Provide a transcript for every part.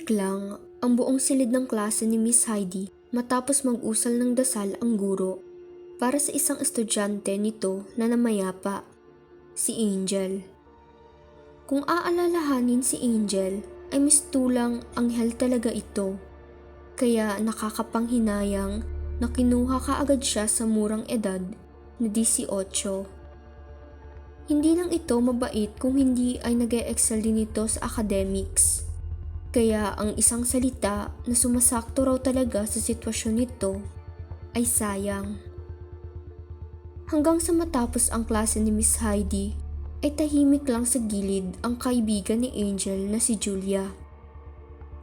Tahimik lang ang buong silid ng klase ni Miss Heidi matapos mag-usal ng dasal ang guro para sa isang estudyante nito na namayapa, si Angel. Kung aalalahanin si Angel ay mistulang anghel talaga ito, kaya nakakapanghinayang na kinuha kaagad siya sa murang edad na 18. Hindi lang ito mabait kung hindi ay nag-e-excel din ito sa academics. Kaya ang isang salita na sumasakto raw talaga sa sitwasyon nito ay sayang. Hanggang sa matapos ang klase ni Miss Heidi ay tahimik lang sa gilid ang kaibigan ni Angel na si Julia.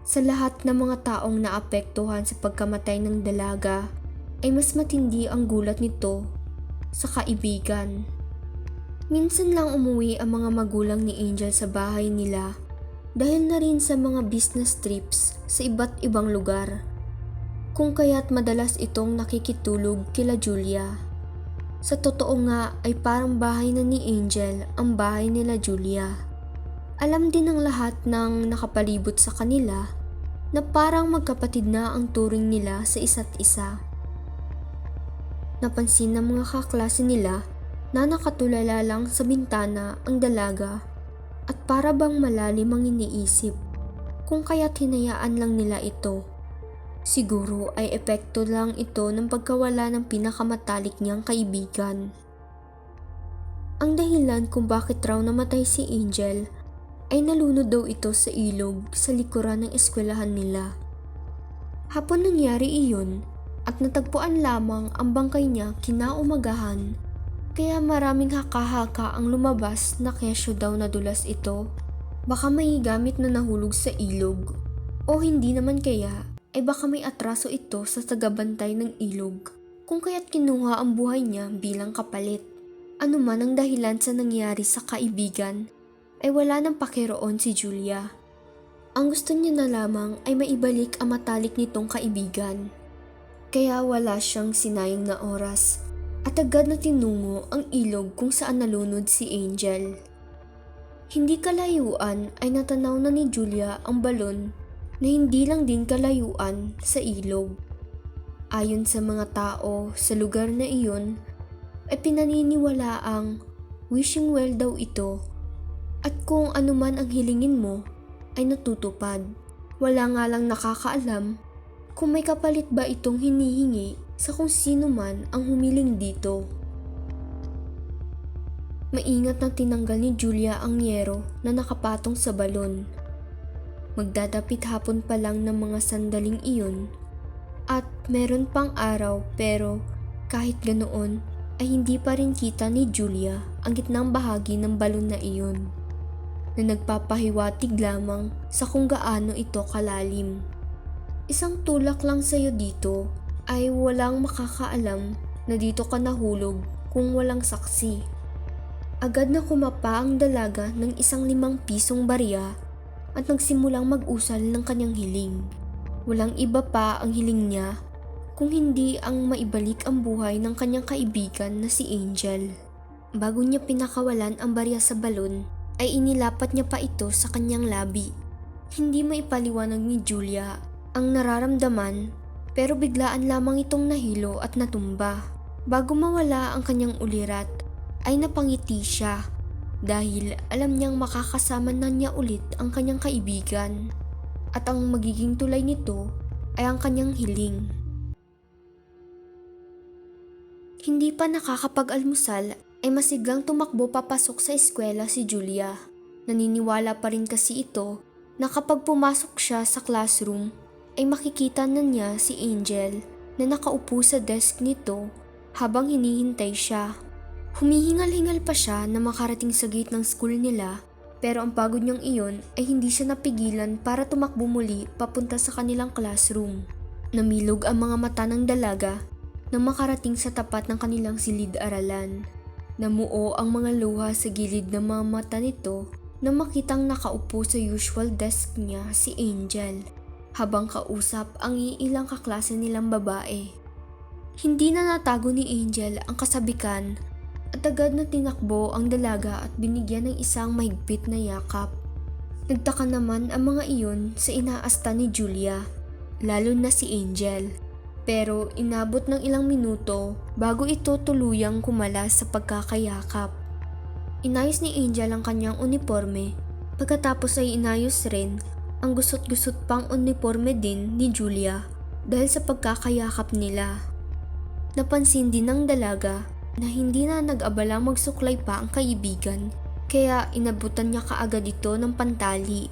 Sa lahat ng mga taong naapektuhan sa pagkamatay ng dalaga ay mas matindi ang gulat nito sa kaibigan. Minsan lang umuwi ang mga magulang ni Angel sa bahay nila dahil na rin sa mga business trips sa iba't ibang lugar. Kung kaya't madalas itong nakikitulog kila Julia. Sa totoo nga ay parang bahay na ni Angel ang bahay nila Julia. Alam din ng lahat ng nakapalibot sa kanila na parang magkapatid na ang turing nila sa isa't isa. Napansin ng mga kaklase nila na nakatulala lang sa bintana ang dalaga at para bang malalim ang iniisip kung kaya't hinayaan lang nila ito. Siguro ay epekto lang ito ng pagkawala ng pinakamatalik niyang kaibigan. Ang dahilan kung bakit raw namatay si Angel ay nalunod daw ito sa ilog sa likuran ng eskwelahan nila. Hapon nangyari iyon at natagpuan lamang ang bangkay niya kinaumagahan. Kaya maraming haka-haka ang lumabas na kesyo daw nadulas ito. Baka may gamit na nahulog sa ilog. O hindi naman kaya ay baka may atraso ito sa tagabantay ng ilog. Kung kaya't kinuha ang buhay niya bilang kapalit. Ano man ang dahilan sa nangyari sa kaibigan ay wala nang pakiroon si Julia. Ang gusto niya na lamang ay maibalik ang matalik nitong kaibigan. Kaya wala siyang sinayang na oras. At agad na tinungo ang ilog kung saan nalunod si Angel. Hindi kalayuan ay natanaw na ni Julia ang balon na hindi lang din kalayuan sa ilog. Ayon sa mga tao sa lugar na iyon ay pinaniniwala ang wishing well daw ito at kung anuman ang hilingin mo ay natutupad. Wala nga lang nakakaalam kung may kapalit ba itong hinihingi sa kung sino man ang humiling dito. Maingat na tinanggal ni Julia ang yero na nakapatong sa balon. Magdadapit hapon pa lang ng mga sandaling iyon at meron pang araw pero kahit ganoon ay hindi pa rin kita ni Julia ang gitnang bahagi ng balon na iyon na nagpapahiwatig lamang sa kung gaano ito kalalim. Isang tulak lang sa'yo dito ay walang makakaalam na dito ka nahulog kung walang saksi. Agad na kumapa ang dalaga ng isang 5 pisong barya at nagsimulang mag-usal ng kanyang hiling. Walang iba pa ang hiling niya kung hindi ang maibalik ang buhay ng kanyang kaibigan na si Angel. Bago niya pinakawalan ang barya sa balon ay inilapat niya pa ito sa kanyang labi. Hindi maipaliwanag ni Julia ang nararamdaman pero biglaan lamang itong nahilo at natumba. Bago mawala ang kanyang ulirat ay napangiti siya dahil alam niyang makakasama na niya ulit ang kanyang kaibigan at ang magiging tulay nito ay ang kanyang hiling. Hindi pa nakakapag-almusal ay masiglang tumakbo papasok sa eskwela si Julia. Naniniwala pa rin kasi ito na kapag pumasok siya sa classroom ay makikita na niya si Angel na nakaupo sa desk nito habang hinihintay siya. Humihingal-hingal pa siya na makarating sa gate ng school nila pero ang pagod niyang iyon ay hindi siya napigilan para tumakbo muli papunta sa kanilang classroom. Namilog ang mga mata ng dalaga nang makarating sa tapat ng kanilang silid-aralan. Namuo ang mga luha sa gilid ng mga mata nito nang makitang nakaupo sa usual desk niya si Angel habang kausap ang iilang kaklase nilang babae. Hindi na natago ni Angel ang kasabikan at agad na tinakbo ang dalaga at binigyan ng isang mahigpit na yakap. Nagtaka naman ang mga iyon sa inaasta ni Julia, lalo na si Angel. Pero inabot ng ilang minuto bago ito tuluyang kumalas sa pagkakayakap. Inayos ni Angel ang kanyang uniforme, pagkatapos ay inayos rin ang gusot-gusot pang uniforme din ni Julia dahil sa pagkakayakap nila. Napansin din ng dalaga na hindi na nag-abalang magsuklay pa ang kaibigan, kaya inabutan niya kaagad ito ng pantali.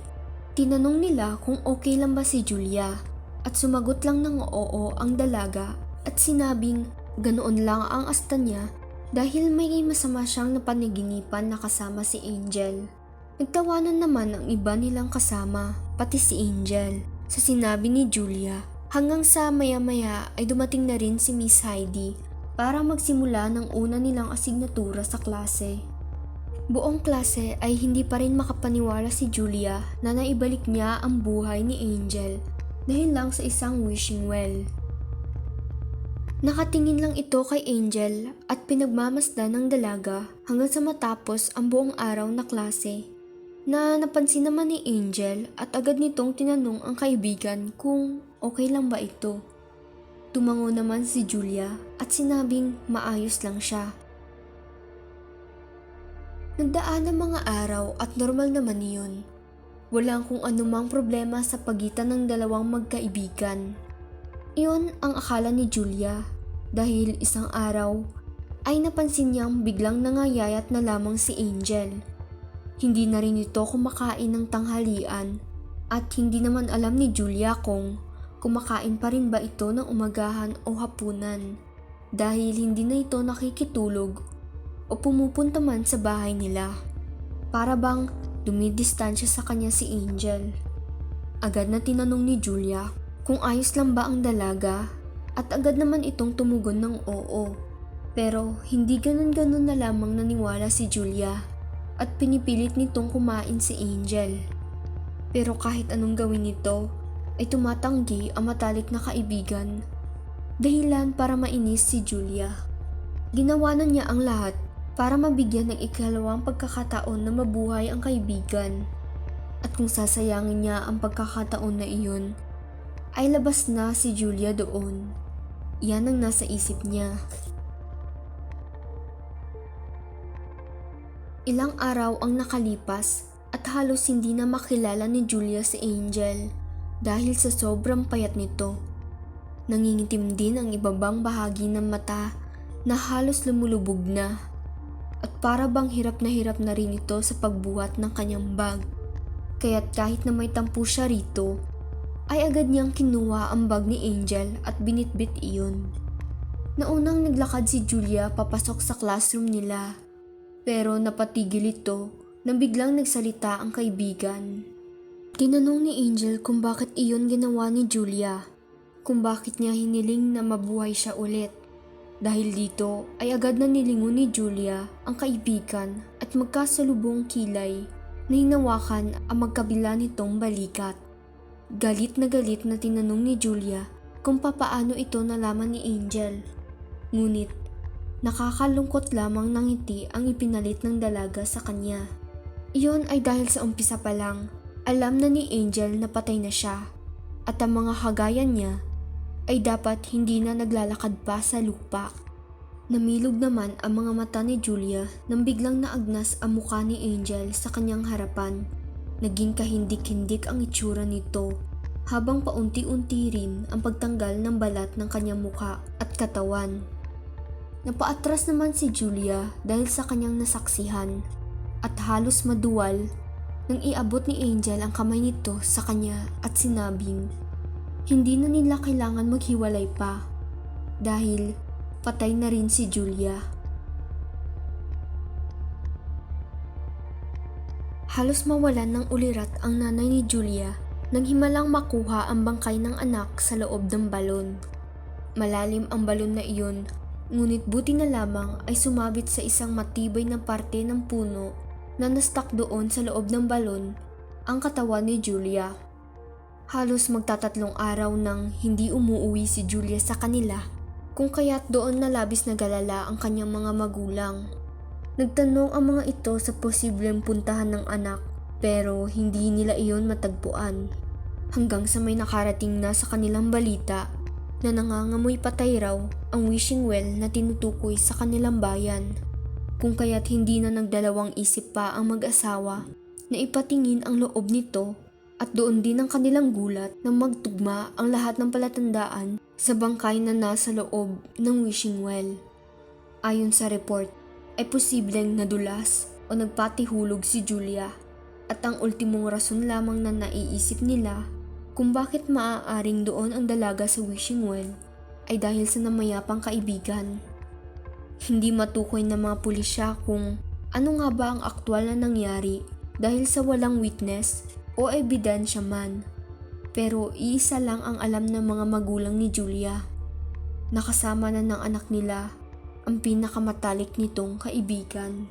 Tinanong nila kung okay lang ba si Julia at sumagot lang ng oo ang dalaga at sinabing ganoon lang ang asta niya dahil may masama siyang napanaginipan na kasama si Angel. Nagtawanan naman ang iba nilang kasama, pati si Angel, sa sinabi ni Julia. Hanggang sa maya-maya ay dumating na rin si Miss Heidi para magsimula ng una nilang asignatura sa klase. Buong klase ay hindi pa rin makapaniwala si Julia na naibalik niya ang buhay ni Angel dahil lang sa isang wishing well. Nakatingin lang ito kay Angel at pinagmamasdan ng dalaga hanggang sa matapos ang buong araw na klase. Na napansin naman ni Angel at agad nitong tinanong ang kaibigan kung okay lang ba ito. Tumango naman si Julia at sinabing maayos lang siya. Nagdaan ang mga araw at normal naman iyon. Walang kung anumang problema sa pagitan ng dalawang magkaibigan. Iyon ang akala ni Julia dahil isang araw ay napansin niyang biglang nangayayat na lamang si Angel. Hindi na rin ito kumakain ng tanghalian at hindi naman alam ni Julia kung kumakain pa rin ba ito ng umagahan o hapunan dahil hindi na ito nakikitulog o pumupunta man sa bahay nila. Para bang dumidistansya sa kanya si Angel. Agad na tinanong ni Julia kung ayos lang ba ang dalaga at agad naman itong tumugon ng oo. Pero hindi ganun-ganun na lamang naniwala si Julia at pinipilit nitong kumain si Angel. Pero kahit anong gawin nito ay tumatanggi ang matalik na kaibigan. Dahilan para mainis si Julia. Ginawa na niya ang lahat para mabigyan ng ikalawang pagkakataon na mabuhay ang kaibigan. At kung sasayangin niya ang pagkakataon na iyon, ay labas na si Julia doon. Yan ang nasa isip niya. Ilang araw ang nakalipas at halos hindi na makilala ni Julia si Angel dahil sa sobrang payat nito. Nangingitim din ang ibabang bahagi ng mata na halos lumulubog na at para bang hirap na rin ito sa pagbuhat ng kanyang bag. Kaya't kahit na may tampo siya rito, ay agad niyang kinuha ang bag ni Angel at binitbit iyon. Naunang naglakad si Julia papasok sa classroom nila. Pero napatigil ito nang biglang nagsalita ang kaibigan. Tinanong ni Angel kung bakit iyon ginawa ni Julia, kung bakit niya hiniling na mabuhay siya ulit. Dahil dito ay agad na nilingon ni Julia ang kaibigan at magkasalubong kilay na hinawakan ang magkabila nitong balikat. Galit na tinanong ni Julia kung papaano ito nalaman ni Angel. Ngunit nakakalungkot lamang ng ngiti ang ipinalit ng dalaga sa kanya. Iyon ay dahil sa umpisa pa lang, alam na ni Angel na patay na siya at ang mga kagayan niya ay dapat hindi na naglalakad pa sa lupa. Namilog naman ang mga mata ni Julia nang biglang naagnas ang mukha ni Angel sa kanyang harapan. Naging kahindik-hindik ang itsura nito habang paunti-unti rin ang pagtanggal ng balat ng kanyang mukha at katawan. Napaatras naman si Julia dahil sa kanyang nasaksihan at halos maduwal nang iabot ni Angel ang kamay nito sa kanya at sinabing hindi na nila kailangan maghiwalay pa dahil patay na rin si Julia. Halos mawalan ng ulirat ang nanay ni Julia nang himalang makuha ang bangkay ng anak sa loob ng balon. Malalim ang balon na iyon, ngunit buti na lamang ay sumabit sa isang matibay na parte ng puno na nastak doon sa loob ng balon ang katawan ni Julia. Halos magtatatlong araw nang hindi umuuwi si Julia sa kanila, kung kaya't doon na labis na galala ang kanyang mga magulang. Nagtanong ang mga ito sa posibleng puntahan ng anak, Pero hindi nila iyon matagpuan. Hanggang sa may nakarating na sa kanilang balita na nangangamoy patay raw ang wishing well na tinutukoy sa kanilang bayan. Kung kaya't hindi na nagdalawang isip pa ang mag-asawa na ipatingin ang loob nito at doon din ang kanilang gulat nang magtugma ang lahat ng palatandaan sa bangkay na nasa loob ng wishing well. Ayon sa report, ay posibleng nadulas o nagpatihulog si Julia at ang ultimong rason lamang na naiisip nila kung bakit maaaring doon ang dalaga sa wishing well ay dahil sa namayapang kaibigan. Hindi matukoy ng mga pulisya kung ano nga ba ang aktwal na nangyari dahil sa walang witness o ebidensya man. Pero iisa lang ang alam ng mga magulang ni Julia. Nakasama na ng anak nila ang pinakamatalik nitong kaibigan.